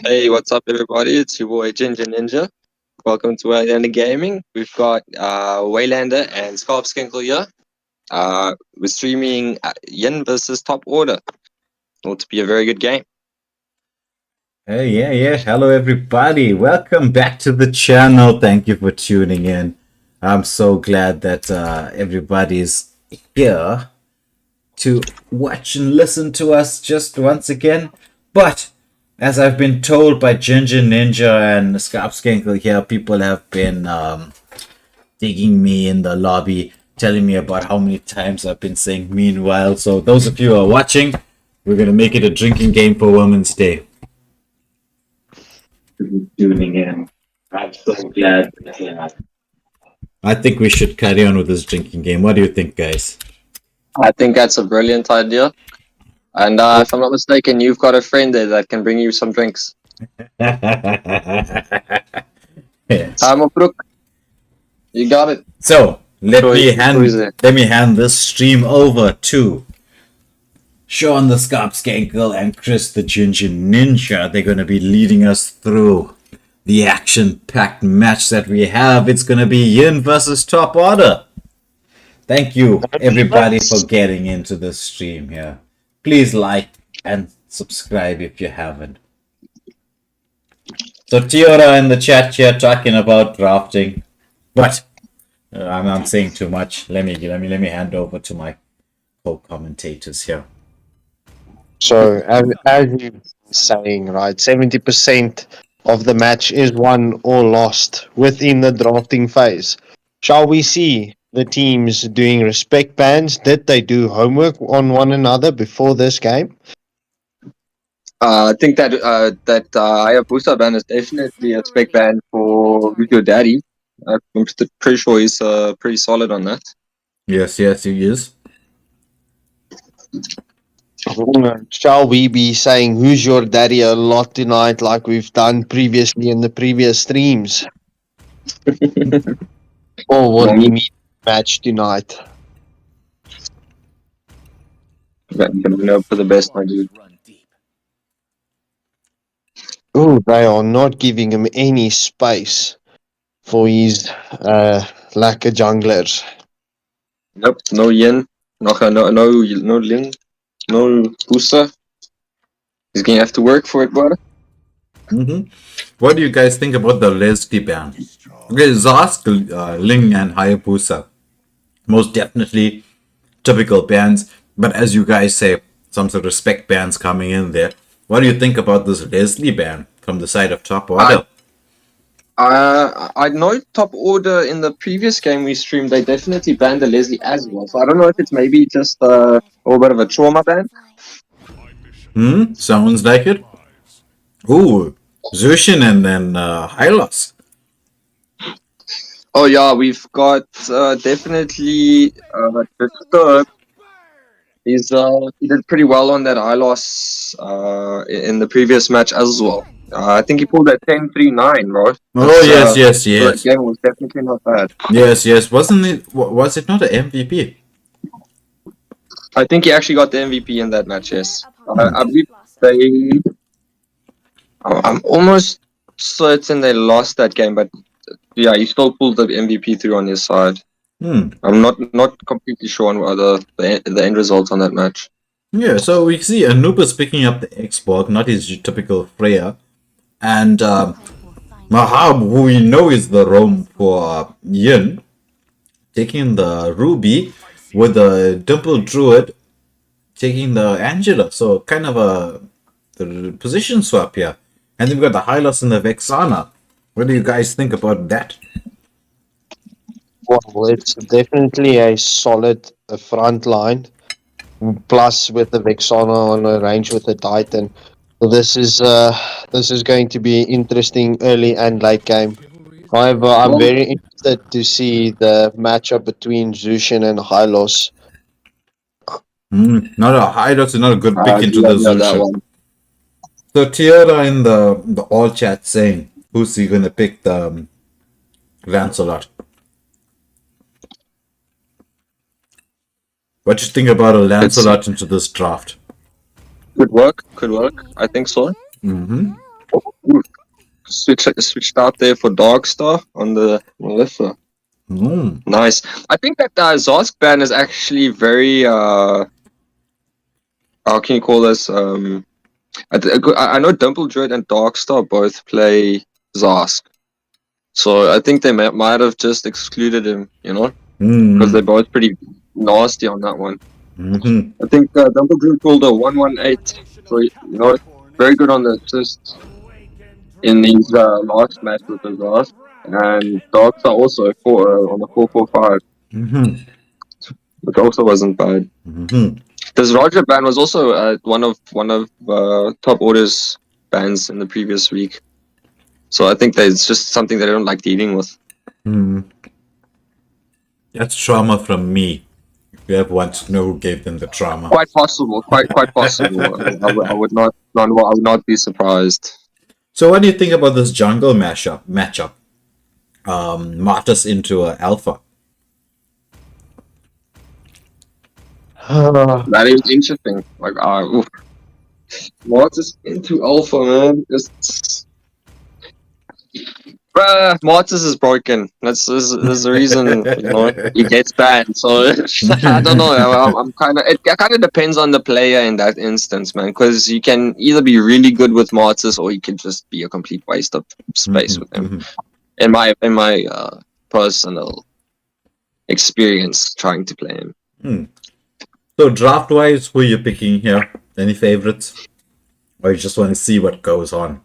Hey, what's up, everybody? It's your boy Ginger Ninja. Welcome to Waylander Gaming. We've got Waylander and Scarp Skinkle here. We're streaming Yin versus Top Order. Ought to be a very good game. Hey, yeah. Hello, everybody. Welcome back to the channel. Thank you for tuning in. I'm so glad that everybody's here to watch and listen to us just once again. But as I've been told by Ginger Ninja and Scarp Skinkle here, people have been digging me in the lobby, telling me about how many times I've been saying meanwhile. So those of you who are watching, we're going to make it a drinking game for Women's Day. Tuning in. I'm so glad. I think we should carry on with this drinking game. What do you think, guys? I think that's a brilliant idea. And if I'm not mistaken, you've got a friend there that can bring you some drinks. Mlbb, you got it. So let me hand this stream over to Sean the Scarp Skinkle and Chris the Ginger Ninja. They're going to be leading us through the action-packed match that we have. It's going to be Yin versus Top Order. Thank you, everybody, for getting into this stream here. Please like and subscribe if you haven't. So Tiora in the chat here talking about drafting, but I'm saying too much. Let me hand over to my co-commentators here. So, as you're saying, right, 70% of the match is won or lost within the drafting phase. Shall we see the teams doing respect bans? Did they do homework on one another before this game? I think that Hayabusa ban is definitely a spec ban for Video Daddy. I'm pretty sure he's pretty solid on that. Yes, he is. Shall we be saying who's your daddy a lot tonight, like we've done previously in the previous streams? Or will we meet match tonight? I'm gonna hope for the best, my dude. Oh, they are not giving him any space for his lack of junglers. Nope, no Yin, no Ling, no Busa. He's gonna have to work for it, brother. What do you guys think about the Leslie ban? Okay, Zask, Ling, and Hayabusa. Most definitely typical bans, but as you guys say, some sort of respect bans coming in there. What do you think about this Leslie ban from the side of Top Order? I know Top Order in the previous game we streamed, they definitely banned the Leslie as well. So I don't know if it's maybe just a little bit of a trauma ban. Sounds like it. Ooh, Zushin and then Hylos. Oh yeah, we've got definitely Disturb. He did pretty well on that loss in the previous match as well. I think he pulled that 10-3-9, right? Oh yes. That game was definitely not bad. Yes. Was it not an MVP? I think he actually got the MVP in that match. Yes, I believe they. I'm almost certain they lost that game, but yeah, he still pulled the MVP through on his side. I'm not completely sure on the end result on that match. Yeah, so we see Anubis picking up the Xbox, not his typical Freya, and Mahab, who we know is the roam for Yin, taking the Ruby with the Dimple Druid, taking the Angela. So kind of the position swap here. And then we've got the Hylos and the Vexana. What do you guys think about that? Well, it's definitely a solid front line. Plus, with the Vexana on a range with the Titan, this is going to be interesting early and late game. However, I'm very interested to see the matchup between Zushin and Hylos. Not a Hylos is not a good pick into the Zushin. So Tiara in the all chat saying, who's he gonna pick the Lancelot? What do you think about a Lancelot into this draft? Could work. I think so. Ooh, switched out there for Darkstar on the Melissa. Nice. I think that Zosk ban is actually very how can you call this? I know Dimple Druid and Darkstar both play Zosk, so I think they might have just excluded him, you know, because they're both pretty nasty on that one. I think Dimple Druid pulled a 118, so you know, very good on the assists in these last match with the Zosk, and Darkstar also on the 445. Which also wasn't bad. This Roger ban was also one of top orders bans in the previous week, so I think that it's just something they don't like dealing with. That's trauma from me. If you ever want to know who gave them the trauma. Quite possible. Quite possible. I would not be surprised. So what do you think about this jungle matchup? Martus into Alpha. That is interesting. Like, Martus into Alpha, man. Martus is broken. That's the reason, you know, he gets banned. So I don't know. I'm kind of. It kind of depends on the player in that instance, man. Because you can either be really good with Martus, or you can just be a complete waste of space with him. In my personal experience trying to play him. So draft-wise, who are you picking here? Any favorites? Or you just want to see what goes on?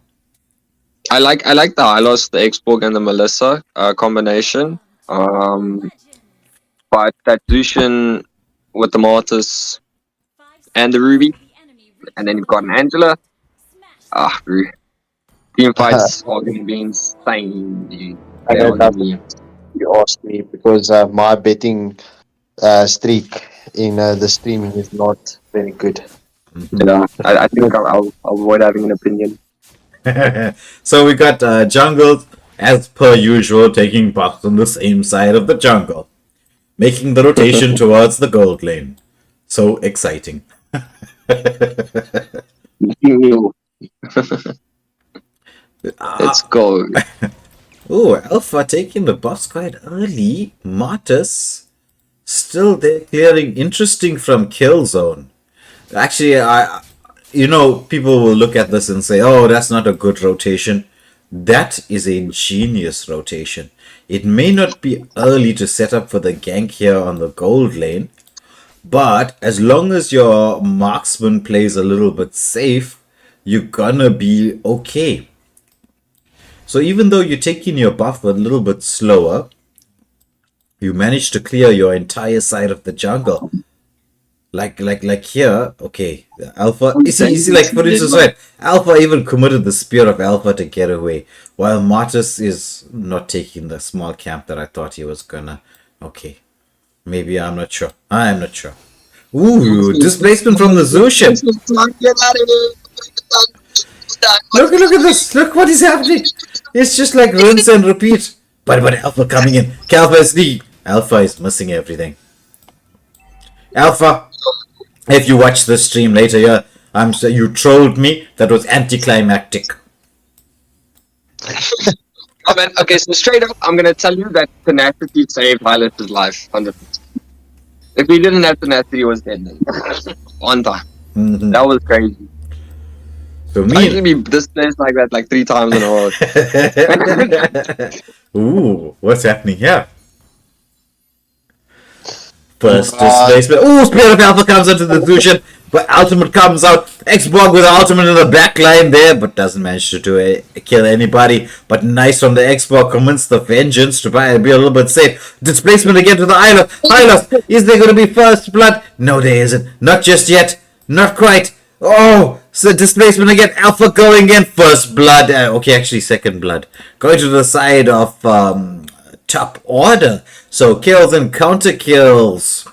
I like the Hylos, the Xborg, and the Melissa combination. But that Lucian with the Mortis and the Ruby, and then you've got an Angela. Team fights are going to be insane, dude. I know that you asked me because my betting streak in the streaming is not very good. Yeah, I think I'll avoid having an opinion. So we got jungles, as per usual, taking buffs on the same side of the jungle, making the rotation towards the gold lane. So exciting. Let's go. Oh, Alpha taking the buffs quite early. Martus still there clearing. Interesting from kill zone. Actually, people will look at this and say, oh, that's not a good rotation. That is a genius rotation. It may not be early to set up for the gank here on the gold lane, but as long as your marksman plays a little bit safe, you're gonna be okay. So even though you're taking your buff a little bit slower, you manage to clear your entire side of the jungle. Like here, okay, Alpha, you see, like, for instance, right, Alpha even committed the Spear of Alpha to get away, while Martus is not taking the small camp that I thought he was gonna. Okay, maybe, I'm not sure. Ooh, displacement from the Zushin. Look at this, look what is happening. It's just like rinse and repeat. But Alpha coming in, Alpha is missing everything. Alpha, if you watch this stream later, yeah, I'm sorry, you trolled me. That was anticlimactic. Oh, man. Okay, so straight up, I'm gonna tell you that tenacity saved Hylos' life. 100%. If he didn't have tenacity, he was dead. Then. On time. That was crazy. So I actually be displaced like that like 3 times in a row. Ooh, what's happening here? First displacement. Ooh, Spirit of Alpha comes onto the Zushin, but ultimate comes out. Xborg with the ultimate in the back line there, but doesn't manage to kill anybody. But nice from the Xborg, commits the vengeance to be a little bit safe. Displacement again to the Hylos. Is there going to be first blood? No, there isn't. Not just yet. Not quite. Oh, so displacement again. Alpha going in. First blood. Okay, actually second blood. Going to the side of top order. So kills and counter kills.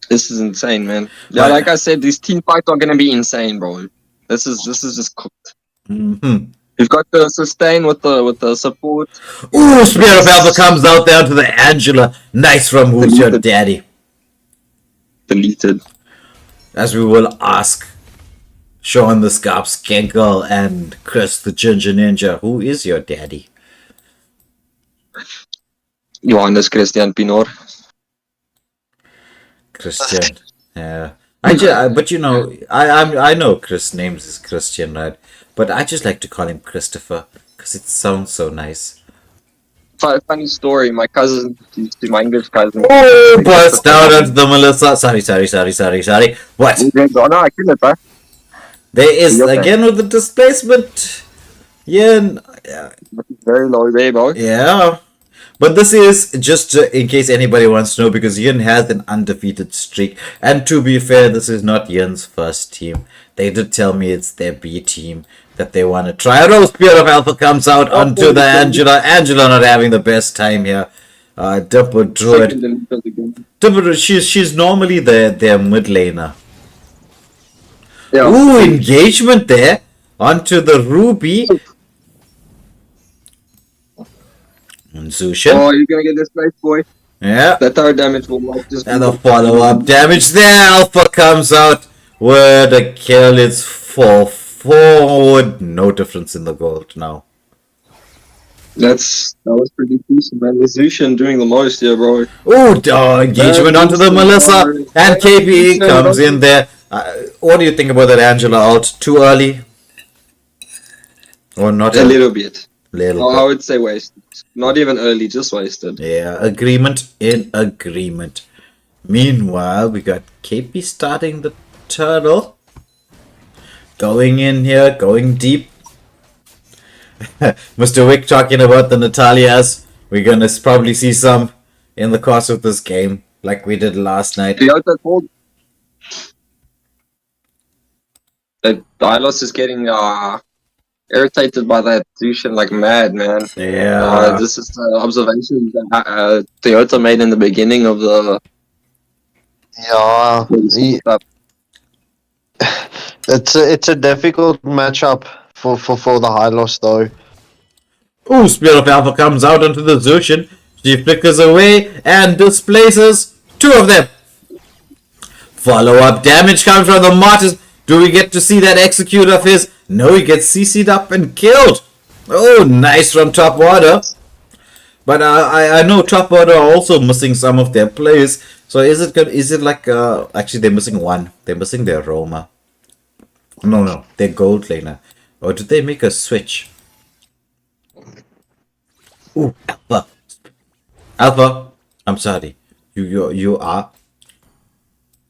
This is insane, man. Yeah, like I said, these team fights are gonna be insane, bro. This is just cooked. You've got the sustain with the support. Ooh, Spirit of Alpha comes out down to the Angela. Nice from Who's Your Daddy. Deleted. As we will ask, Sean the Scarp Skenkle, and Chris the Ginger Ninja. Who is your daddy? Johannes Christian Pinor. Christian. Yeah. But you know, I know Chris names is Christian, right? But I just like to call him Christopher because it sounds so nice. Funny story. My cousin, my English cousin. Oh, burst out onto the Melissa. Sorry. What? Oh, no, I killed it, bro. There is You're okay. again with the displacement. Yeah, Very low there, bro. yeah. But this is just in case anybody wants to know, because Yin has an undefeated streak. And to be fair, this is not Yin's first team. They did tell me it's their B team that they want to try. Rose Spear of Alpha comes out onto the Angela. Angela not having the best time here. Dipper Druid. She's normally their mid laner. Yeah. Ooh, engagement there onto the Ruby. And Zushin. Oh, you're gonna get this place, boy. Yeah. That tower damage will like just. And the follow-up damage there. Alpha comes out with a kill. It's 4-4. No difference in the gold now. That was pretty decent, man. This Zushin doing the most here, bro. Ooh, engagement onto the Melissa. And KPE comes in there. What do you think about that Angela ult? Too early? Or not? A little bit. Little I would say wasted. Not even early, just wasted. Yeah, agreement in agreement. Meanwhile, we got KP starting the turtle. Going in here, going deep. Mr. Wick talking about the Natalias. We're gonna probably see some in the course of this game, like we did last night. Toyota called that Dylos is getting irritated by that Zushin like mad, man. Yeah. This is the observation that Toyota made in the beginning of the Yeah, stuff. it's a difficult matchup for the high loss though. Ooh, Spear of Alpha comes out onto the Zushin. She flickers away and displaces two of them. Follow-up damage comes from the Martyrs. Do we get to see that execute of his? No, he gets CC'd up and killed. Oh, nice from Top Water. But I know Top Water are also missing some of their players. So is it like actually they're missing one. They're missing their Roma. No, their gold laner. Or did they make a switch? Ooh, Alpha. I'm sorry. You are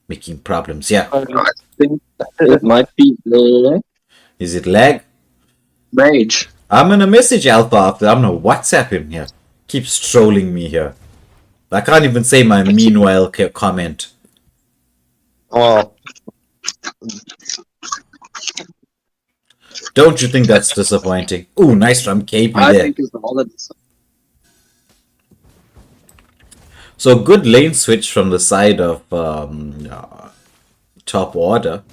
making problems. Yeah. I think it might be the Is it lag? Rage. I'm gonna message Alpha after. I'm gonna WhatsApp him here. Keeps trolling me here. I can't even say my meanwhile comment. Well, Don't you think that's disappointing? Ooh, nice from KP I there. think it's the holidays. So good lane switch from the side of Top Order.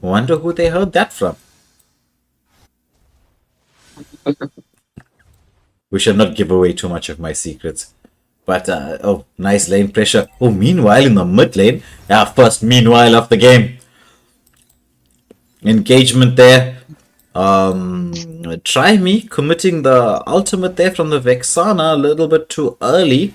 Wonder who they heard that from. We should not give away too much of my secrets. But, oh, nice lane pressure. Oh, meanwhile in the mid lane. Our first meanwhile of the game. Engagement there. Try me committing the ultimate there from the Vexana a little bit too early.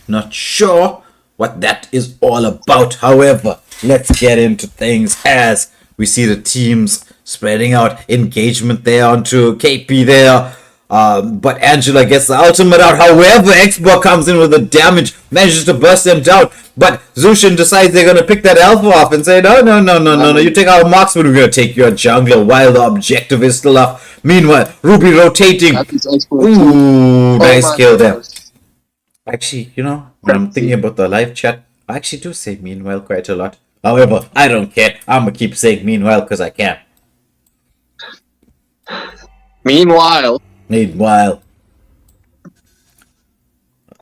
Not sure what that is all about. However, let's get into things as we see the teams spreading out. Engagement there onto KP there. But Angela gets the ultimate out. However, Xbox comes in with the damage, manages to burst them down. But Zushin decides they're going to pick that Alpha off and say, no. You take our marksman, we're going to take your jungler while the objective is still up. Meanwhile, Ruby rotating. Ooh, nice kill there. Actually, you know, when I'm thinking about the live chat, I actually do say meanwhile quite a lot. However, I don't care. I'm going to keep saying meanwhile because I can. Meanwhile,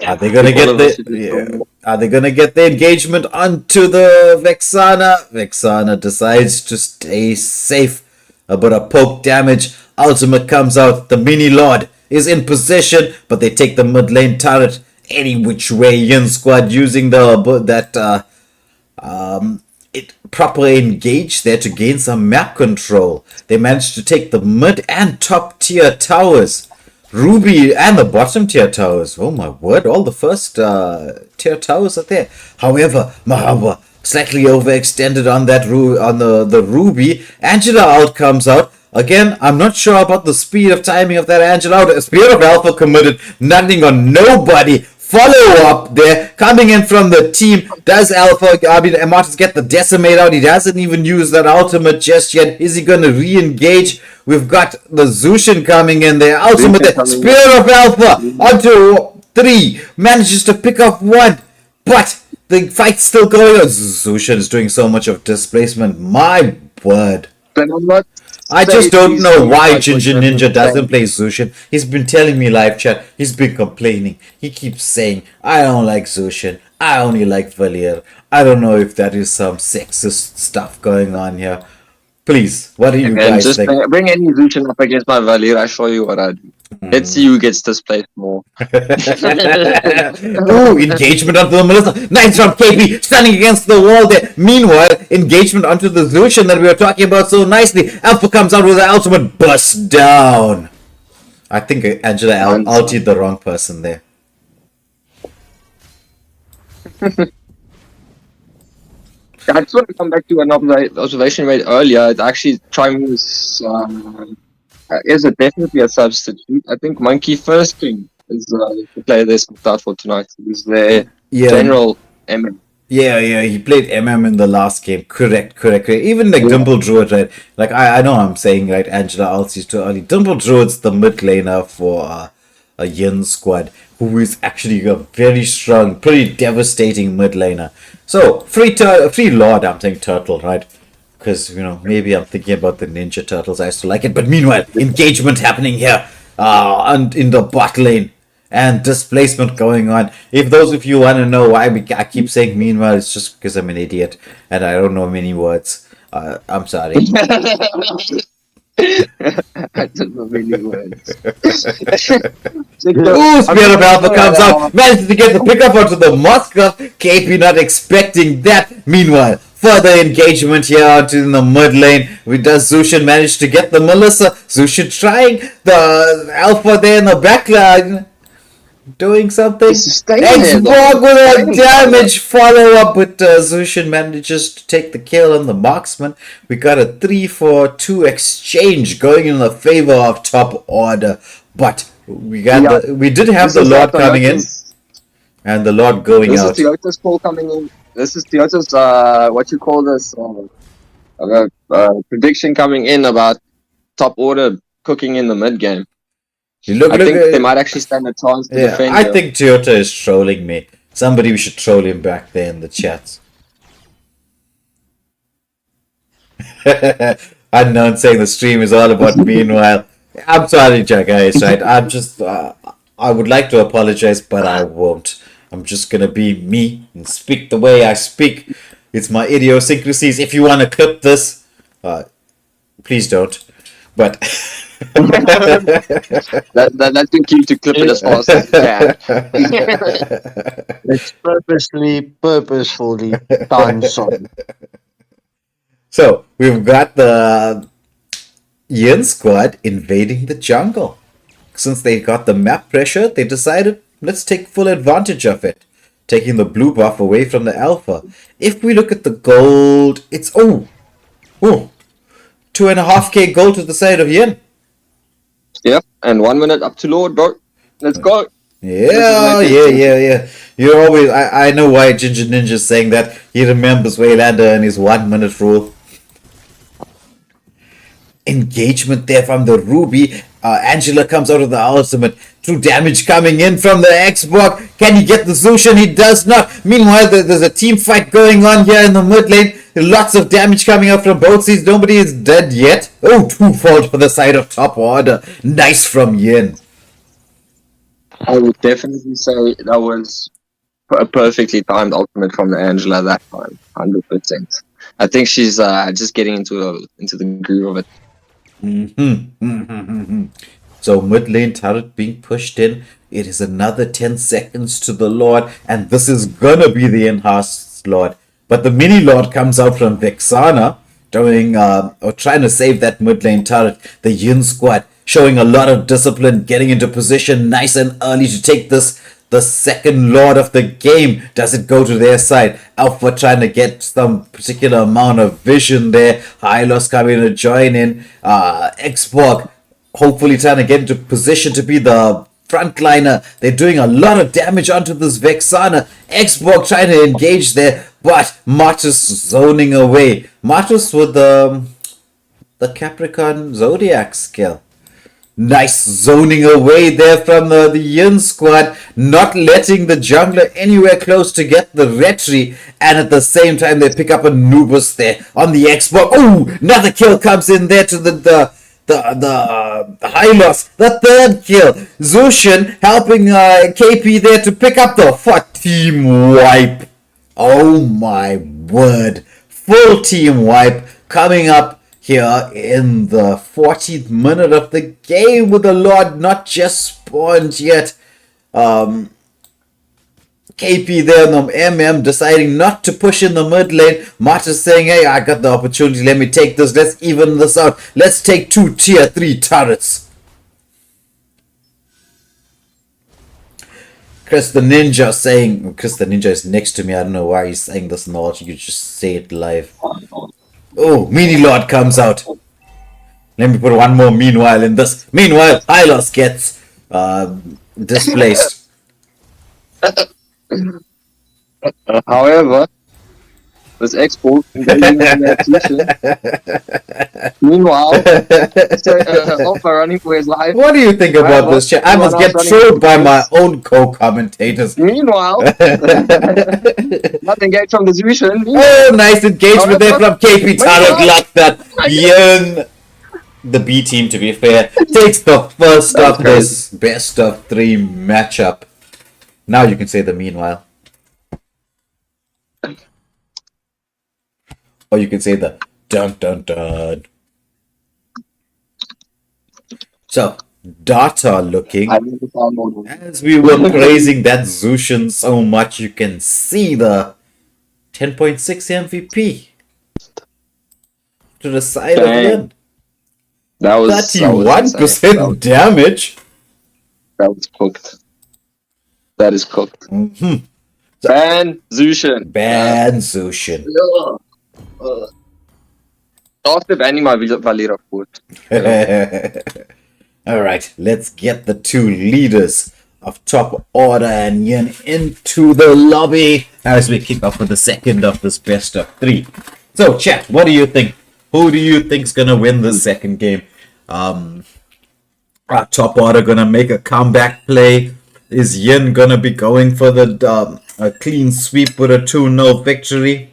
are they gonna get the engagement onto the Vexana? Vexana decides to stay safe, but a poke damage. Ultimate comes out. The mini lord is in position, but they take the mid lane turret any which way. Yin squad using it proper engage there to gain some map control. They managed to take the mid and top tier towers. Ruby and the bottom tier towers. Oh my word, all the first tier towers are there. However, Mahaba slightly overextended on that the Ruby. Angela out comes out. Again, I'm not sure about the speed of timing of that Angela out. Spirit of Alpha committed, nothing on nobody. Follow up there, coming in from the team. Does Martins get the decimate out? He hasn't even used that ultimate just yet. Is he going to re-engage? We've got the Zushin coming in there. Ultimate there. Spirit of Alpha onto 3. Manages to pick up 1. But the fight's still going on. Zushin is doing so much of displacement. My word. I just don't know why Ginger Ninja doesn't play Zushin. He's been telling me live chat. He's been complaining. He keeps saying, I don't like Zushin. I only like Valier. I don't know if that is some sexist stuff going on here. Please, what do you guys just think? Bring any Zushin up against my Valier. I show you what I do. Let's see who gets displaced more. Ooh, engagement onto the Melissa. Nice from KP, standing against the wall there. Meanwhile, engagement onto the Zushin that we were talking about so nicely. Alpha comes out with an ultimate bust down. I think Angela ultied the wrong person there. I just want to come back to an observation made earlier. It's actually Trimus is definitely a substitute. I think Monkey First King is the player they scooped out for tonight. He's their general MM. Yeah, he played MM in the last game. Correct. Even like Dimple Druid, right? Like I know I'm saying right, Angela Alci's too early. Dimple Druid's the mid laner for a Yin squad, who is actually a very strong, pretty devastating mid laner. So free Lord, I'm saying Turtle, right? Because maybe I'm thinking about the Ninja Turtles. I still like it, but meanwhile, engagement happening here, and in the bot lane. And displacement going on. If those of you want to know why I keep saying meanwhile, it's just because I'm an idiot and I don't know many words. I'm sorry. I don't know many words. Ooh, Spirit of Alpha comes out, manages to get the pickup onto the Moskov. KP not expecting that. Meanwhile, further engagement here onto in the mid lane. Does Zushin manage to get the Melissa? Zushin trying the Alpha there in the backline. Doing something. Xborg with a damage follow-up, but Zushin manages to take the kill on the marksman. We got a 3-4-2 exchange going in the favor of top order, but we did have the Lord coming in and the Lord going out. This is Toyota's call coming in. This is Toyota's prediction coming in about top order cooking in the mid game. I think they might actually stand a chance to defend. I think Toyota is trolling me. Somebody should troll him back there in the chats. Unknown saying the stream is all about meanwhile. I'm sorry, guys, right? I'm just, I would like to apologize, but I won't. I'm just gonna be me and speak the way I speak. It's my idiosyncrasies. If you want to clip this, please don't. But that's too cute to clip it as fast as you can. It's purposefully done so. So we've got the Yin squad invading the jungle. Since they got the map pressure, they decided let's take full advantage of it, taking the blue buff away from the alpha. If we look at the gold, it's 2.5k gold to the side of Yin. Yep, and 1 minute up to Lord, bro. Let's go. Yeah. You're always. I know why Ginger Ninja's saying that. He remembers Waylander and his 1 minute rule. Engagement there from the Ruby. Angela comes out of the ultimate. True damage coming in from the Xbox. Can he get the Zushin? He does not. Meanwhile, there's a team fight going on here in the mid lane. Lots of damage coming out from both sides. Nobody is dead yet. Oh, 2-fold for the side of top order. Nice from Yin. I would definitely say that was a perfectly timed ultimate from the Angela that time. 100%. I think she's just getting into the groove of it. So mid lane turret being pushed in. It is another 10 seconds to the Lord, and this is gonna be the enhanced Lord. But the mini lord comes out from Vexana, doing or trying to save that mid lane turret. The Yin squad showing a lot of discipline, getting into position nice and early to take this. The second lord of the game. Does it go to their side? Alpha trying to get some particular amount of vision there. Hylos coming to join in. Xborg hopefully trying to get into position to be the frontliner. They're doing a lot of damage onto this Vexana. Xborg trying to engage there, but Martus zoning away. Martus with the Capricorn Zodiac skill. Nice zoning away there from the Yin squad, not letting the jungler anywhere close to get the retry, and at the same time they pick up a Nubus there on the Xbox. Oh, another kill comes in there to the high loss, the third kill. Zushin helping KP there to pick up the team wipe. Oh my word, full team wipe coming up here in the 14th minute of the game with the Lord not just spawned yet. KP there on the MM deciding not to push in the mid lane. Marta's saying, hey, I got the opportunity, let me take this, let's even this out. Let's take 2 tier 3 turrets. Chris the Ninja saying, Chris the Ninja is next to me, I don't know why he's saying this not, you just say it live. Oh, Mini Lord comes out. Let me put one more meanwhile in this. Meanwhile, Hylos gets displaced. However, this export engaging in that position. Meanwhile, Alpha running for his life. What do you think about this shit? I must get trolled by my own co-commentators. Meanwhile, not engaged from the Zushin. Oh, nice engagement there from KP Tarek like that. Yin, the B team to be fair, takes the first of this best of 3 matchup. Now you can say the meanwhile. Or you can say the dun dun dun. So, data looking. As we were praising that Zushin so much, you can see the 10.6 MVP to the side of Yin. That was 31% damage. That was cooked. That is cooked. Mm-hmm. Ban Zushin. Ban Zushin. After banning my Valera foot. Alright, let's get the 2 leaders of top order and Yin into the lobby as we kick off with the second of this best of 3. So chat, what do you think? Who do you think's gonna win the second game? Are top order gonna make a comeback play? Is Yin gonna be going for the a clean sweep with a 2-0 victory?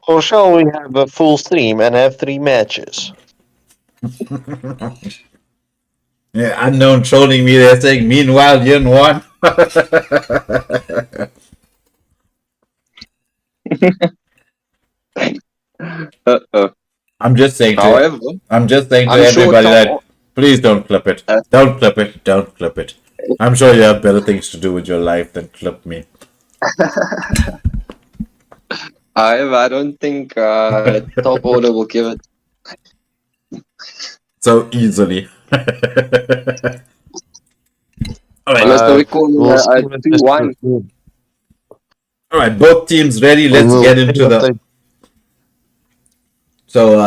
Or shall we have a full stream and have 3 matches? Yeah, unknown trolling me there saying, meanwhile, Yin won. I'm just saying However, everybody that please don't clip it. Don't clip it. Don't clip it. I'm sure you have better things to do with your life than clip me. However, I don't think top order will give it. So easily. Alright, we call it 2-1. Alright, both teams ready. Let's get into the... So,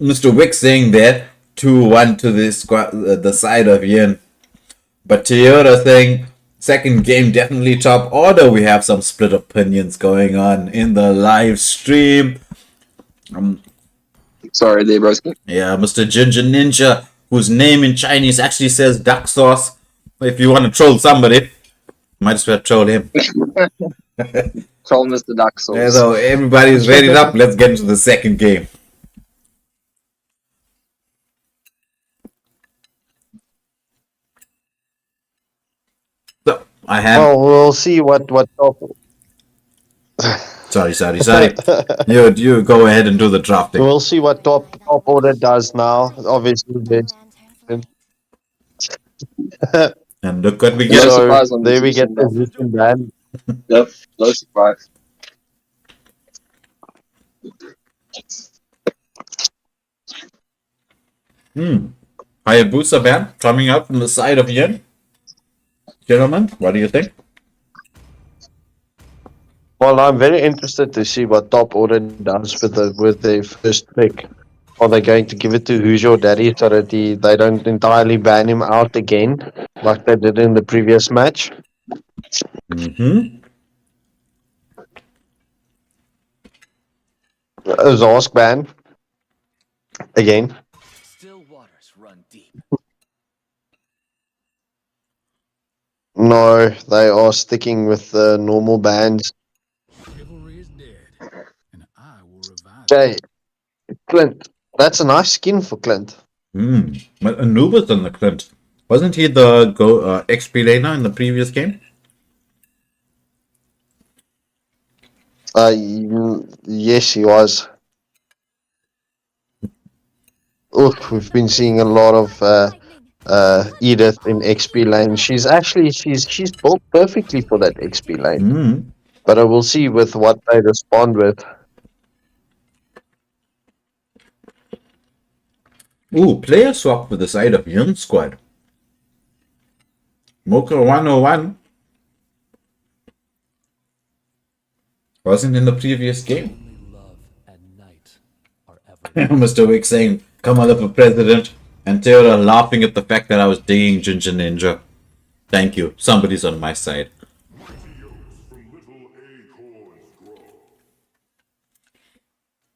Mr. Wick saying there, 2-1 to the side of Yin. But Toyota saying, second game definitely top order. We have some split opinions going on in the live stream. Sorry, there, broski. Yeah, Mr. Ginger Ninja, whose name in Chinese actually says duck sauce. If you want to troll somebody, might as well troll him. Troll Mr. Duck Sauce. Yeah, so everybody's ready up. Let's get into the second game. So I have. Well, we'll see what top. Sorry. You go ahead and do the drafting. We'll see what top order does now. Obviously, And look what we No get. surprise on there the we get Zeusing the ban. Zeusing ban. Yep, no surprise. Hayabusa ban coming up from the side of Yin. Gentlemen, what do you think? Well, I'm very interested to see what Top Order does with their first pick. Are they going to give it to Who's Your Daddy so that they don't entirely ban him out again, like they did in the previous match? Mm-hmm. Zarsk ban again. Still waters run deep. No, they are sticking with the normal bans. Chivalry is dead, and I will revive it. Okay, Clint. That's a nice skin for Clint. But Anubis on the Clint. Wasn't he the XP laner in the previous game? Yes, he was. Oof, we've been seeing a lot of Edith in XP lane. She's built perfectly for that XP lane. But I will see with what they respond with. Ooh, player swap with the side of Young Squad. Mocha 101 wasn't in the previous game. Only love and night are ever. Mr. Wick saying, Kamala for president, and Theodore laughing at the fact that I was digging Ginger Ninja. Thank you. Somebody's on my side.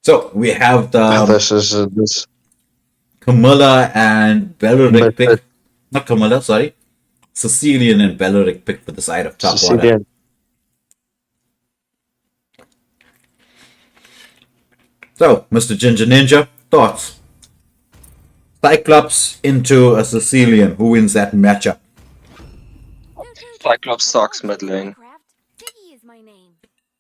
So we have the This is this Camilla and Beleric but, pick. Not Camilla, sorry. Sicilian and Beleric pick for the side of top order. Sicilian. So, Mr. Ginger Ninja, thoughts? Cyclops into a Sicilian. Who wins that matchup? Cyclops sucks mid lane.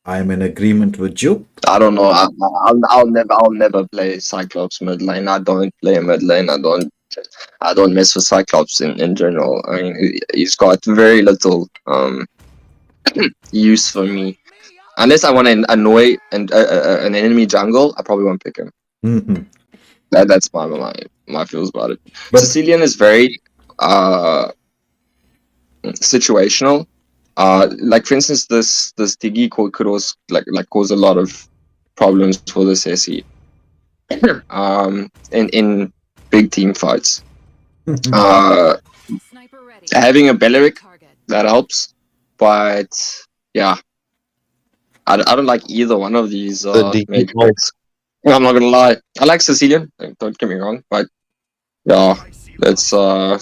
I'm in agreement with you. I don't know. I'll never play Cyclops mid lane. I don't play mid lane. I don't mess with Cyclops in general. I mean, he's got very little use for me. Unless I want to annoy an enemy jungle, I probably won't pick him. Mm-hmm. That's my feels about it. But Sicilian is very situational. Like for instance, this Diggy could also like cause a lot of problems for this SE. In big team fights. Having a Beleric that helps, but yeah, I don't like either one of these The maybe default. picks. I'm not gonna lie. I like Sicilian. Don't get me wrong, but yeah, that's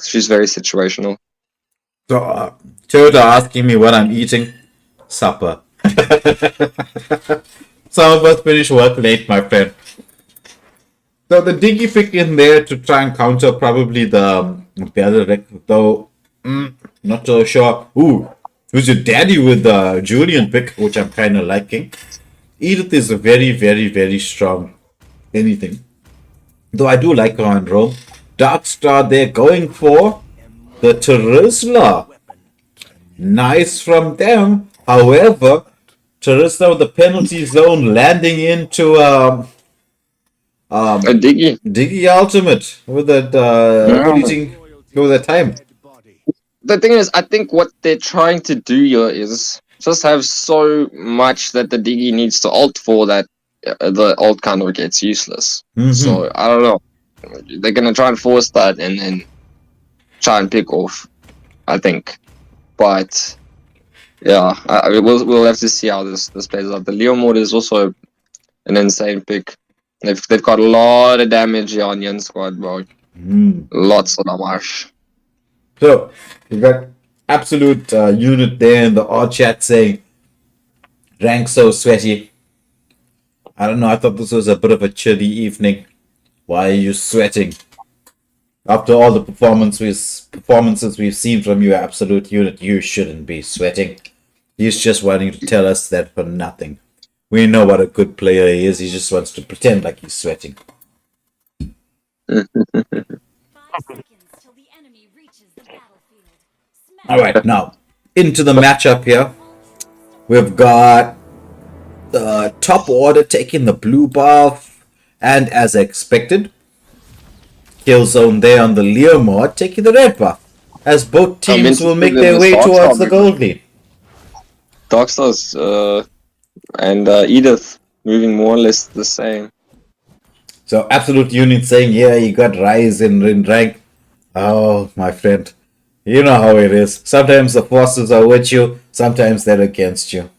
she's very situational. so, Toyota asking me what I'm eating. Supper. Some of us finish work late, my friend. So the Diggy pick in there to try and counter probably the Beleric, though not so sure. Ooh, who's your daddy with the Julian pick, which I'm kind of liking. Edith is a very, very, very strong anything. Though I do like her on Rome. Darkstar, they're going for the Terizla. Nice from them. However, Terizla with the penalty zone landing into A Diggy. Diggy Ultimate with that fleeting with that time. The thing is, I think what they're trying to do here is just have so much that the Diggy needs to ult for that the ult kind of gets useless. So I don't know. They're gonna try and force that and then try and pick off, I think. But yeah, we'll have to see how this plays out. The Leo mode is also an insane pick. They've got a lot of damage here on Yen squad, bro. Lots of damage. So we've got absolute unit there in the odd chat saying rank so sweaty. I don't know, I thought this was a bit of a chilly evening. Why are you sweating? After all the performances we've seen from your absolute unit, you shouldn't be sweating. He's just wanting to tell us that for nothing. We know what a good player he is. He just wants to pretend like he's sweating. 5 seconds till the enemy reaches the battlefield. Alright, now, into the matchup here. We've got the top order taking the blue buff, and as expected, Killzone there on the Leo mod taking the red buff, as both teams will make their way towards the gold lead. Darkstar's and Edith moving more or less the same. So Absolute Unit saying, yeah, you got Rise in rank. Oh, my friend. You know how it is. Sometimes the forces are with you, sometimes they're against you.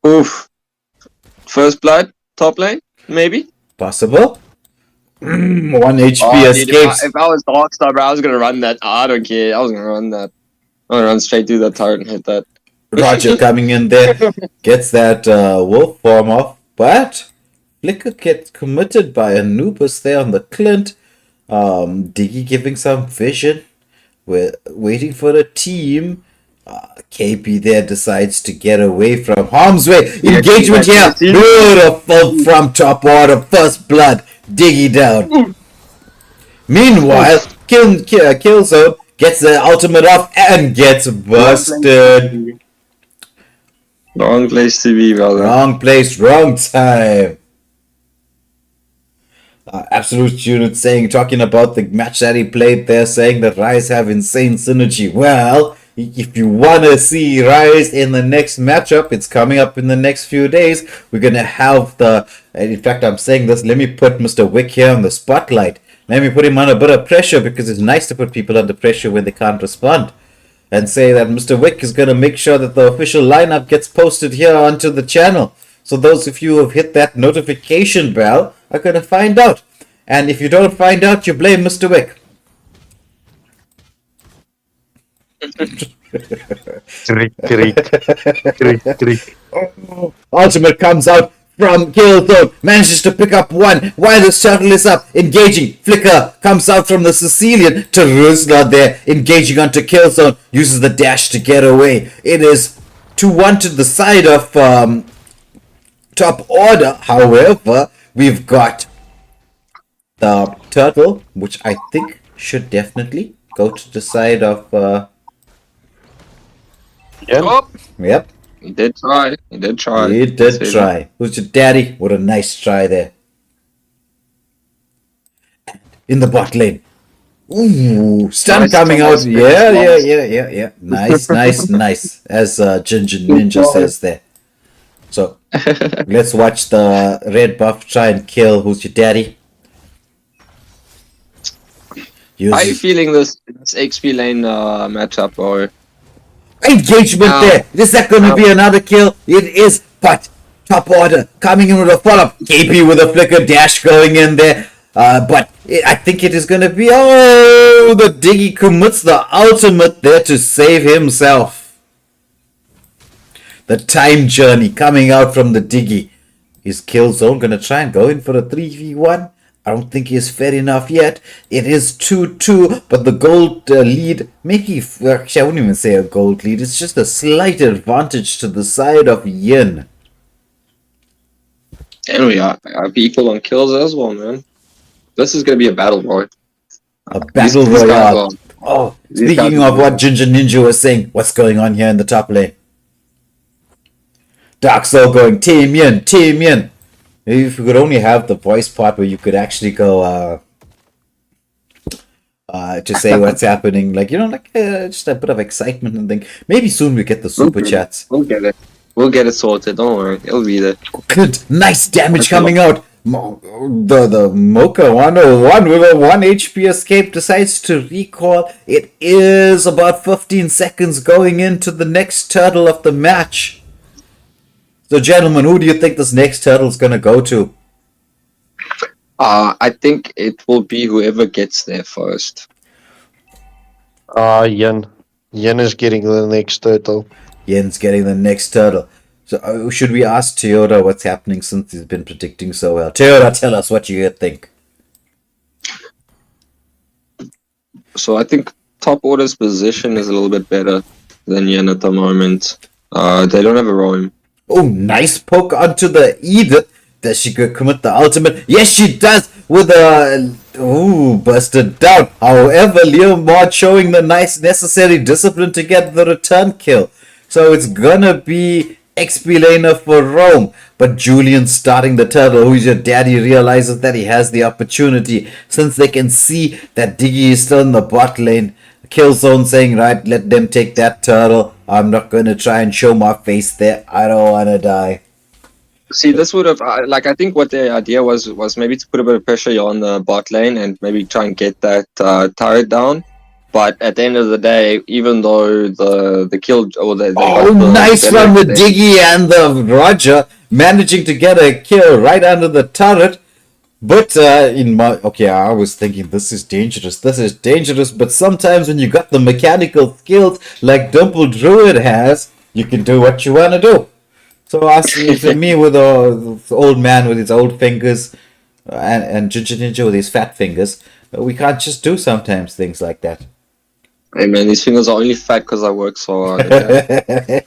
Oof. First blood, top lane, maybe? Possible? 1 HP Oh, dude, escapes. if I was Darkstar, bro, I was gonna run that. I don't care. I was gonna run that. I'm gonna run straight through that turret and hit that. Roger coming in there, gets that wolf form off, but Flicker gets committed by Anubis there on the Clint. Diggy giving some vision. We're waiting for the team. KP there decides to get away from harm's way. Engagement here. Beautiful from top order. First blood. Diggy down. Meanwhile, Killzone gets the ultimate off and gets busted. Wrong place to be, brother. Wrong place, wrong time. Absolute Unit talking about the match that he played there, saying that Rise have insane synergy. Well, if you want to see Rise in the next matchup, it's coming up in the next few days. We're going to have in fact, I'm saying this, let me put Mr. Wick here on the spotlight. Let me put him under a bit of pressure, because it's nice to put people under pressure when they can't respond. And say that Mr. Wick is going to make sure that the official lineup gets posted here onto the channel. So those of you who have hit that notification bell are going to find out. And if you don't find out, you blame Mr. Wick. Trick. Ultimate comes out from Killzone, manages to pick up one while the shuttle is up, engaging. Flicker comes out from the Sicilian to Rusla there, engaging onto Killzone, uses the dash to get away. It is 2-1 to the side of top order. However, we've got the turtle, which I think should definitely go to the side of Yeah. Oh, yep. he did try. He did try. He did try. Who's your daddy? What a nice try there. In the bot lane. Ooh, stun Nice coming try, out. Yeah. Nice. As Ginger Ninja says there. So, let's watch the red buff try and kill Who's Your Daddy. How are you feeling this XP lane matchup, or? Engagement there. Is that going to be another kill? It is, but top order coming in with a follow-up. KP with a flicker dash going in there. I think it is going to be... Oh, the Diggy commits the ultimate there to save himself. The time journey coming out from the Diggy. Is Killzone going to try and go in for a 3v1? I don't think he's fair enough yet. It is 2-2, but the gold lead, maybe, actually I wouldn't even say a gold lead, it's just a slight advantage to the side of Yin. And we are equal on kills as well, man. This is going to be a battle, boy. A battle These guys royale. are- Oh, these speaking guys of are- what Ginger Ninja was saying, what's going on here in the top lane? Dark Soul going, Team Yin. If you could only have the voice part where you could actually go to say what's happening, like, just a bit of excitement and thing. Maybe soon we get the super chats. We'll get it. We'll get it sorted. Don't worry. It'll be there. Good, nice damage coming out. The Mocha 101 with a 1 HP escape decides to recall. It is about 15 seconds going into the next turtle of the match. So, gentlemen, who do you think this next turtle is going to go to? I think it will be whoever gets there first. Yen. Yen is getting the next turtle. Yen's getting the next turtle. So, should we ask Toyota what's happening since he's been predicting so well? Toyota, tell us what you think. So I think top order's position is a little bit better than Yen at the moment. They don't have a roam. Oh, nice poke onto the Edith. Does she commit the ultimate? Yes, she does. with a busted down. However, Liam Mod showing the nice necessary discipline to get the return kill. So it's gonna be XP laner for Rome. But Julian starting the turtle, who's your daddy, realizes that he has the opportunity since they can see that Diggy is still in the bot lane. Killzone saying, right, let them take that turtle. I'm not gonna try and show my face there. I don't wanna die. See, this would have like I think what the idea was maybe to put a bit of pressure on the bot lane and maybe try and get that turret down. But at the end of the day, even though the kill or they got the nice better from the thing- Diggy and the Roger, managing to get a kill right under the turret. But I was thinking this is dangerous. But sometimes when you got the mechanical skills like Dimple Druid has, you can do what you want to do. So for me, with the old man with his old fingers, and Ginger Ninja with his fat fingers, we can't just do sometimes things like that. Hey man, these fingers are only fat because I work so hard. Okay?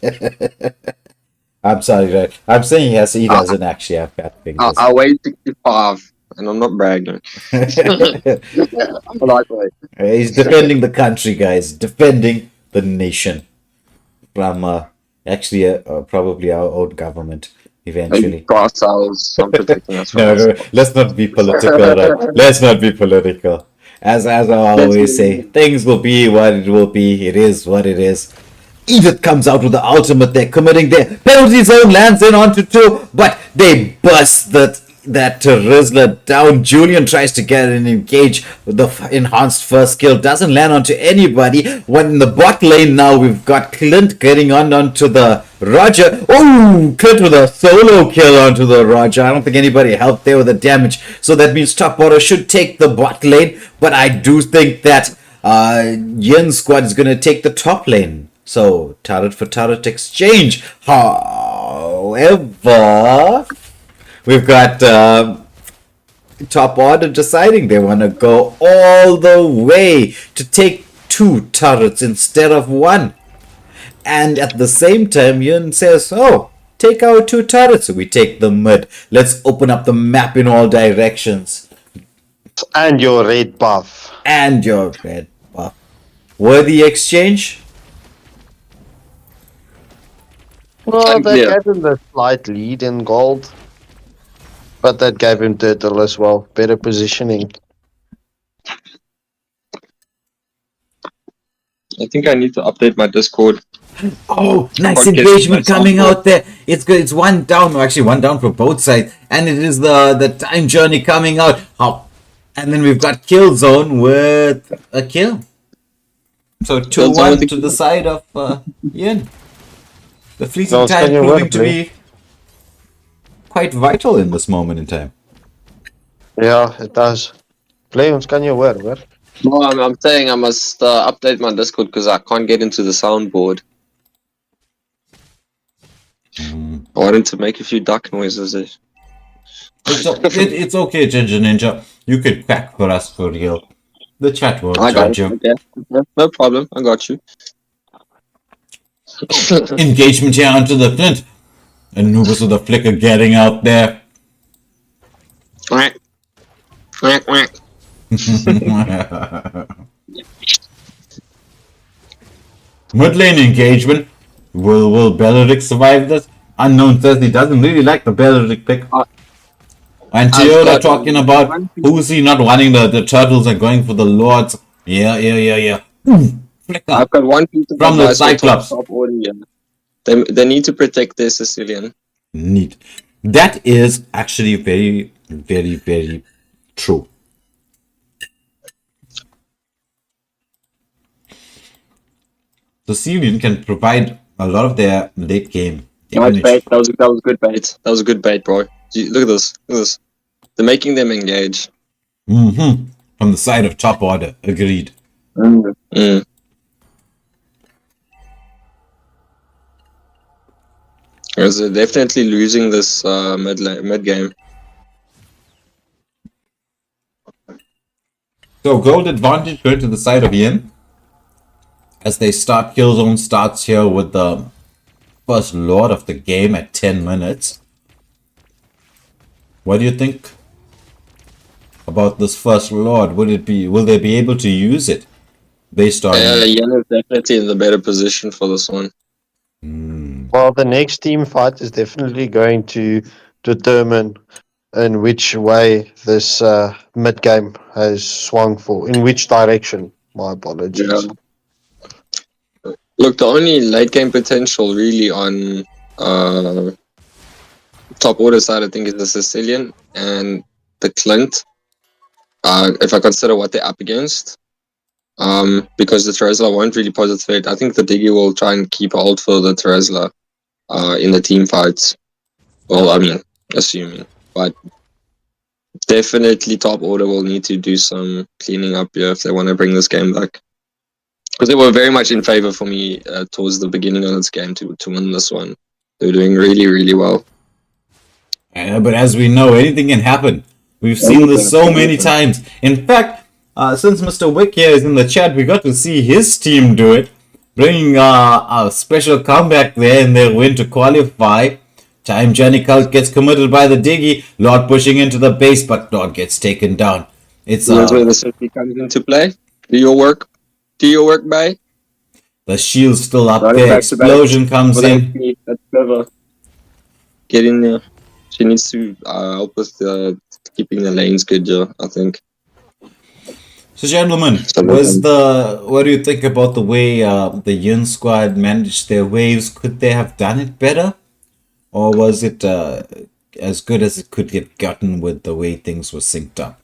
I'm sorry, right? I'm saying he doesn't actually have fat fingers. I weigh 65, and I'm not bragging. I'm a lightweight. He's defending the country, guys. Defending the nation from probably our own government eventually. Cross ourselves, I'm protecting us from No, ourselves. let's not be political, right? Let's not be political. As I always say, things will be what it will be. It is what it is. Edith comes out with the ultimate. They're committing their penalty zone, lands in onto 2, but they bust that Rizzler down. Julian tries to get an engage with the enhanced first kill. Doesn't land onto anybody. When in the bot lane now, we've got Clint getting onto the Roger. Oh, Clint with a solo kill onto the Roger. I don't think anybody helped there with the damage. So that means top order should take the bot lane. But I do think that Yin's squad is going to take the top lane. So, turret for turret exchange. However, we've got top order deciding they want to go all the way to take 2 turrets instead of 1. And at the same time, Yun says, oh, take our 2 turrets. So we take the mid. Let's open up the map in all directions. And your red buff. And your red buff. Worthy exchange? Well, that Yeah. gave him the slight lead in gold. But that gave him turtle as well. Better positioning. I think I need to update my Discord. Oh, nice Podcast engagement myself. coming out there. It's good. It's one down, or actually one down for both sides, and it is the time journey coming out. And then we've got Killzone with a kill. So 2-1 to the side of Ian. The fleeting No, time can you proving work, to be quite vital in this moment in time. Yeah, it does. Play ons kan je hoor, hoor. No, I'm saying I must update my Discord because I can't get into the soundboard. I wanted to make a few duck noises. It's okay, Ginger Ninja. You could quack for us for real. The chat won't I got judge you. you. Okay. Yeah, no problem. I got you. Engagement here onto the Flint. Anubis with the flicker getting out there. Quack. Quack, quack. Mid lane engagement. Will Beleric survive this? Unknown says he doesn't really like the Beleric pick. And Toyota talking about who's he not wanting the turtles and going for the lords. Yeah. Flicker. I've got one piece of From the advice for Cyclops. top audience. They need to protect their Sicilian. Neat. That is actually very, very, very true. The Sicilian can provide a lot of their late game Nice damage. bait. That was good bait. That was a good bait, bro. Look at this. Look at this. They're making them engage. From the side of top order. Agreed. Mm. Because they're definitely losing this mid game. So gold advantage going to the side of Yin. As they start, Killzone starts here with the first lord of the game at 10 minutes. What do you think? about this first Lord? Will they be able to use it based on? Yen is definitely in the better position for this one. Well, the next team fight is definitely going to determine in which way this mid game has swung for, in which direction. My apologies. Yeah. Look, the only late game potential really on top order side, I think, is the Sicilian and the Clint. If I consider what they're up against, because the Teresla won't really pose a threat. I think the Diggy will try and keep hold for the Teresla in the team fights. Well, I mean, assuming, but definitely top order will need to do some cleaning up here if they want to bring this game back. Because they were very much in favor for me towards the beginning of this game to win this one. They're doing really, really well. But as we know, anything can happen. We've seen this so many times. In fact, since Mr. Wick here is in the chat, we got to see his team do it, bringing a special comeback there in their win to qualify. Time Johnny Cult gets committed by the Diggy. Lord pushing into the base, but Lord gets taken down. It's That's where the safety comes into play. Do your work, Bay. The shield's still up Running there. back to back. Explosion comes Well, in. that's clever. Get in there. She needs to help with keeping the lanes good, I think. So, gentlemen, what do you think about the way the Yin squad managed their waves? Could they have done it better? Or was it as good as it could get gotten with the way things were synced up?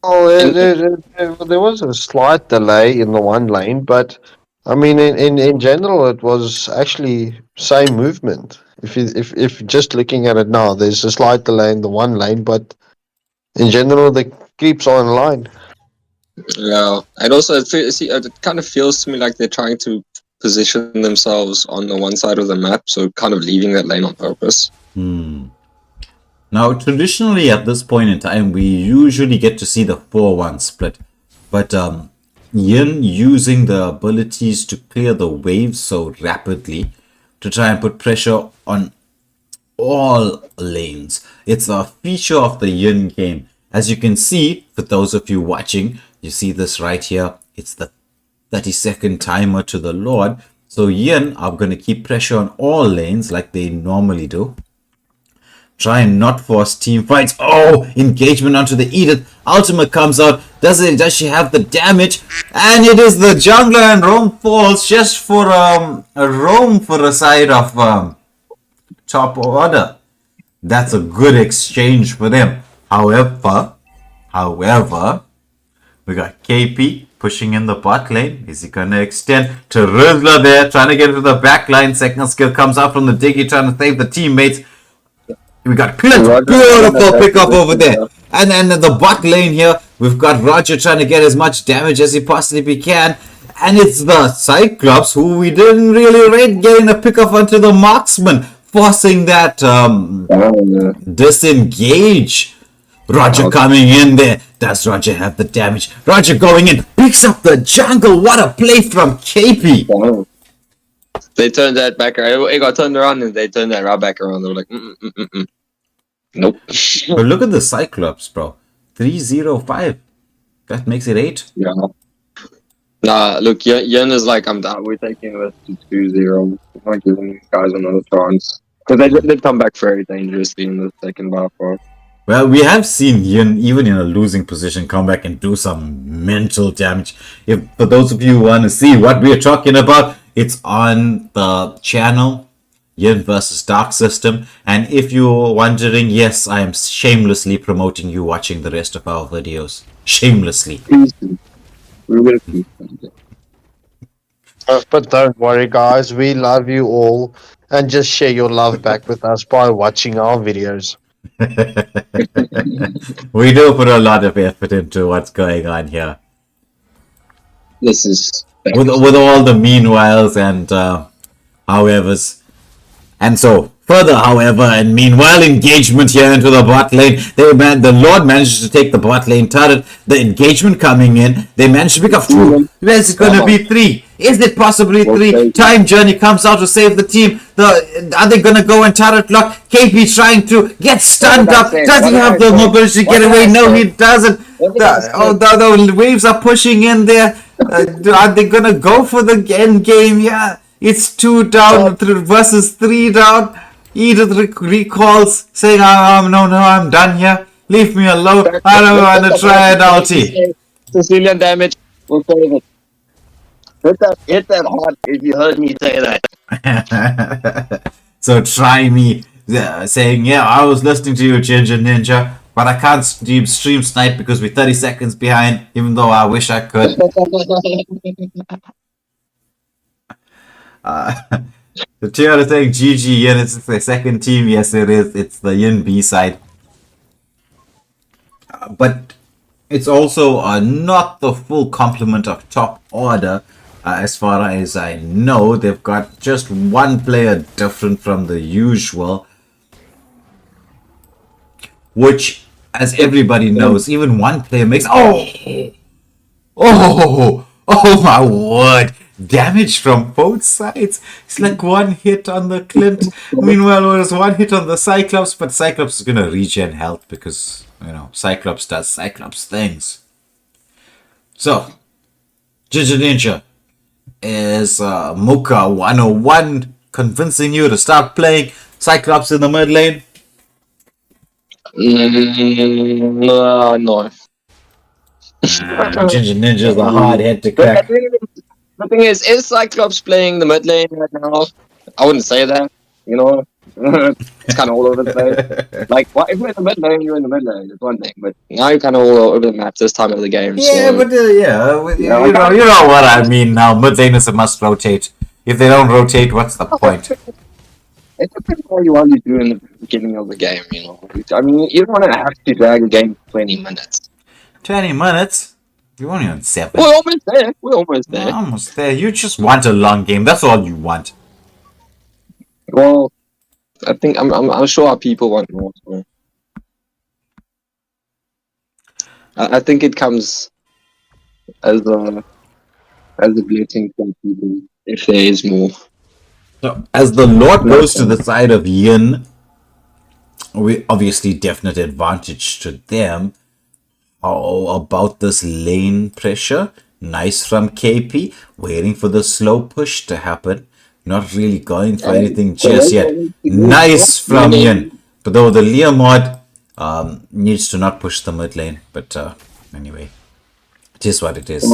Oh, there was a slight delay in the one lane, but I mean, in general, it was actually same movement. If just looking at it now, there's a slight delay in the one lane, but in general, the creeps are in line. Yeah, and also it kind of feels to me like they're trying to position themselves on the one side of the map, so kind of leaving that lane on purpose. Now, traditionally at this point in time, we usually get to see the 4-1 split. But Yin using the abilities to clear the waves so rapidly to try and put pressure on all lanes. It's a feature of the Yin game. As you can see, for those of you watching, you see this right here. It's the 30-second timer to the Lord. So Yin are going to keep pressure on all lanes like they normally do. Try and not force team fights. Oh, engagement onto the Edith. Ultimate comes out. Does she have the damage? And it is the jungler, and Rome falls just for a roam for a side of top order. That's a good exchange for them. However, we got KP pushing in the bot lane. Is he going to extend to Rizzler there, trying to get into the back line. Second skill comes out from the Diggy, trying to save the teammates. We got Clint, beautiful pickup over there. And then the bot lane here, we've got Roger trying to get as much damage as he possibly can. And it's the Cyclops, who we didn't really rate, getting a pickup onto the marksman, forcing that disengage. Roger coming in there. Does Roger have the damage? Roger going in, picks up the jungle. What a play from KP. Wow. They turned that back around. It got turned around and they turned that right back around. They were like, Nope. But look at the Cyclops, bro. 305. That makes it 8. Yeah. Nah, look, Yen is like, I'm down. We're taking this to 2-0. We're not giving these guys another chance. Because they've come back very dangerously in the second half. Well, we have seen Yin, even in a losing position, come back and do some mental damage. If for those of you who want to see what we're talking about, it's on the channel, Yin versus Dark System. And if you're wondering, yes, I am shamelessly promoting you watching the rest of our videos. Shamelessly. But don't worry, guys. We love you all. And just share your love back with us by watching our videos. We do put a lot of effort into what's going on here. This is... With all the meanwhiles and howevers. And so, further however and meanwhile, engagement here into the bot lane. The Lord manages to take the bot lane turret. The engagement coming in. They managed to pick up 2. Where's it going to be 3? Is it possibly three? Okay. Time Journey comes out to save the team. Are they gonna go and turret lock? KP trying to get stunned What did I up. say? Does he What did have I the say? mobility to What get did away? I No, say? he doesn't. What did I say? The waves are pushing in there. Are they gonna go for the end game? Yeah, it's 2 down versus 3 down. Edith recalls saying, no, I'm done here. Leave me alone. I don't want to try an ulti. Sicilian damage. We'll save it. Hit that hard if you heard me say that. So try me saying, yeah, I was listening to you, Ginger Ninja, but I can't stream snipe because we're 30 seconds behind, even though I wish I could. The two other thing, GG Yin, it's the second team. Yes, it is. It's the Yin B side. But it's also not the full complement of top order. As far as I know, they've got just one player different from the usual. Which, as everybody knows, even one player makes... Oh my word! Damage from both sides. It's like one hit on the Clint. Meanwhile, it was one hit on the Cyclops, but Cyclops is gonna regen health because, you know, Cyclops does Cyclops things. So, Ginger Ninja, is Muka 101 convincing you to start playing Cyclops in the mid lane? No. Ginger Ninja's a hard head to crack. The thing is Cyclops playing the mid lane right now? I wouldn't say that, you know. It's kind of all over the place. Like, if you're in the mid lane, you're in the mid lane. It's one thing, but now you're kind of all over the map this time of the game. Yeah, so, but you know what I mean now. Mid laners must rotate. If they don't rotate, what's the point? It depends what you want to do in the beginning of the game, you know. I mean, you don't want to have to drag a game for 20 minutes. 20 minutes? You're only on 7. We're almost there. We're almost there. Almost there. You just want a long game. That's all you want. Well, I think I'm sure our people want more. So. I think it comes as a blessing from people if there is more. So, as the Lord goes to the side of Yin, we obviously definite advantage to them. How about this lane pressure? Nice from KP, waiting for the slow push to happen. Not really going for anything just yet. Nice from Yin. But though the Lear mod needs to not push the mid lane. But anyway, it is what it is.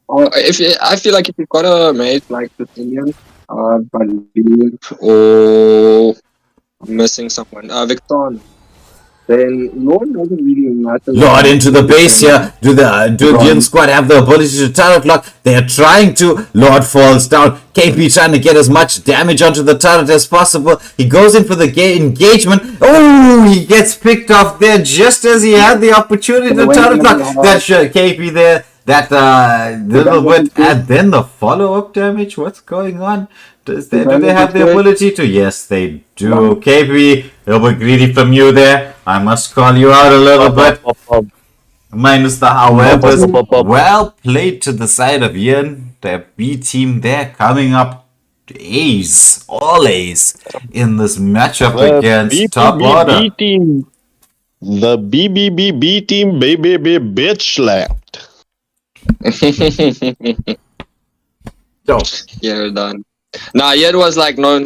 I feel like if you've got a mate like the Sicilian, or missing someone, Victor, then Lord doesn't really matter. Lord into the base here. Do the Yin squad have the ability to turret lock? They are trying to. Lord falls down. KP trying to get as much damage onto the turret as possible. He goes in for the engagement. Oh, he gets picked off there just as he had the opportunity to turret lock. That KP there. That little bit, and then the follow-up damage. What's going on? Do they have the ability to? Yes, they do. KP, a little bit greedy from you there. I must call you out a little bit. Minus the however. Well played to the side of Yin. The B team there coming up to A's, all A's in this matchup against top order. B team, the BBB team, baby, bitch slapped. So, Yeah, we're done. Nah, yeah, it was like no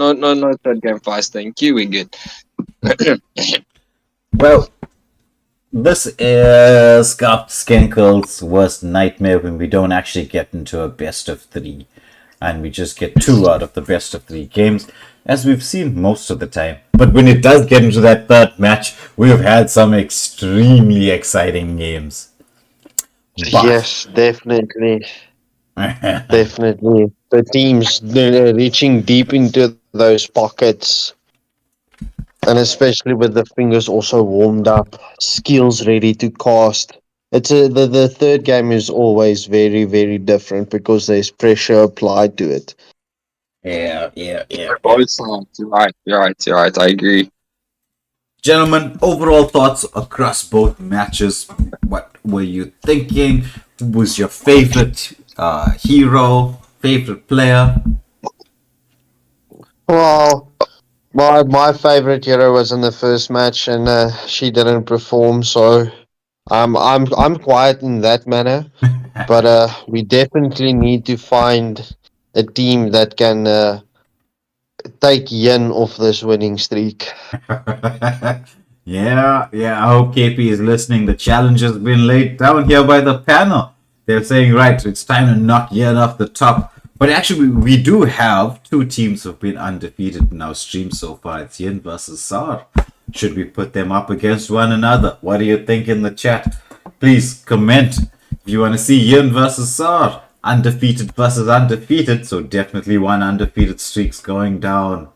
third game fast. Thank you, we good. well, this is Skankel's worst nightmare when we don't actually get into a best of 3 and we just get 2 out of the best of 3 games, as we've seen most of the time. But when it does get into that third match, we've had some extremely exciting games. But yes, definitely. Definitely. The teams reaching deep into those pockets. And especially with the fingers also warmed up, skills ready to cast. The third game is always very, very different because there's pressure applied to it. yeah. Both sides. You're right. I agree. Gentlemen, overall thoughts across both matches. What were you thinking? Who was your favorite hero favorite player? Well, my favorite hero was in the first match, and she didn't perform. So I'm quiet in that manner. But we definitely need to find a team that can take Yin off this winning streak. Yeah, I hope KP is listening. The challenge has been laid down here by the panel. They're saying, right, it's time to knock Yen off the top. But actually, we do have two teams who've been undefeated in our stream so far. It's Yin versus Sar. Should we put them up against one another? What do you think in the chat? Please comment if you want to see Yin versus Sar. Undefeated versus undefeated. So definitely one undefeated streak's going down.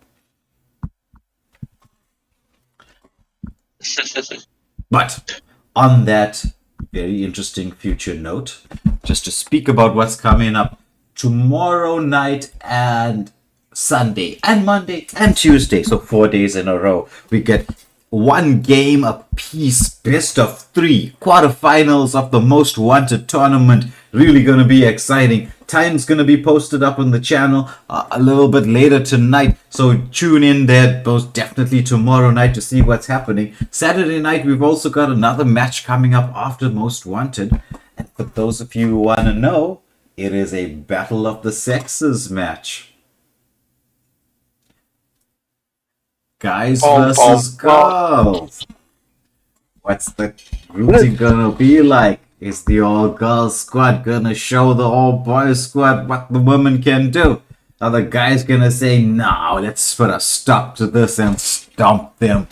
But on that very interesting future note, just to speak about what's coming up tomorrow night and Sunday and Monday and Tuesday, so 4 days in a row, we get one game apiece, best of 3 quarterfinals of the most wanted tournament. Really going to be exciting. Time's going to be posted up on the channel a little bit later tonight, so tune in there most definitely tomorrow night to see what's happening. Saturday night we've also got another match coming up after Most Wanted, and for those of you who want to know, it is a Battle of the Sexes match. Guys versus girls. What's the routing gonna be like? Is the all-girls squad gonna show the all-boys squad what the women can do? Are the guys gonna say, no, let's put a stop to this and stomp them?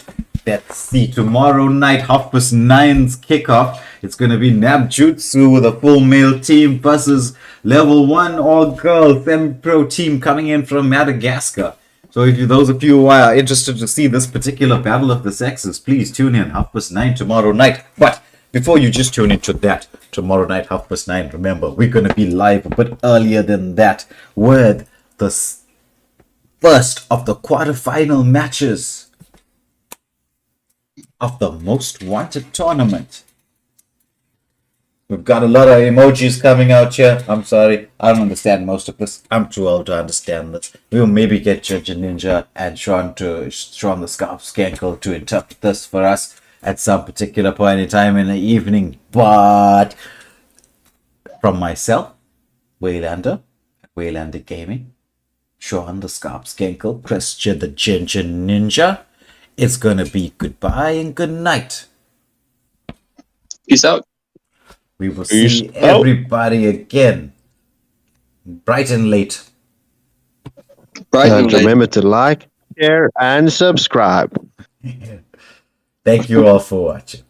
Let's see, tomorrow night, 9:30's kickoff. It's gonna be Nabjutsu with a full male team versus level 1 all-girls semi-pro team coming in from Madagascar. So if those of you who are interested to see this particular Battle of the Sexes, please tune in 9:30 tomorrow night. But before you just tune into that, tomorrow night 9:30, remember, we're going to be live a bit earlier than that with the first of the quarterfinal matches of the Most Wanted tournament. We've got a lot of emojis coming out here. I'm sorry, I don't understand most of this. I'm too old to understand this. We'll maybe get Ginger Ninja and Sean the Scarf Skankle to interpret this for us at some particular point in time in the evening. But from myself, Waylander, Waylander Gaming, Sean the Scarf Skankle, Christian the Ginger Ninja, it's gonna be goodbye and good night. Peace out. We will see everybody again bright and late. Bright and And late. remember to like, share, and subscribe. Thank you all for watching.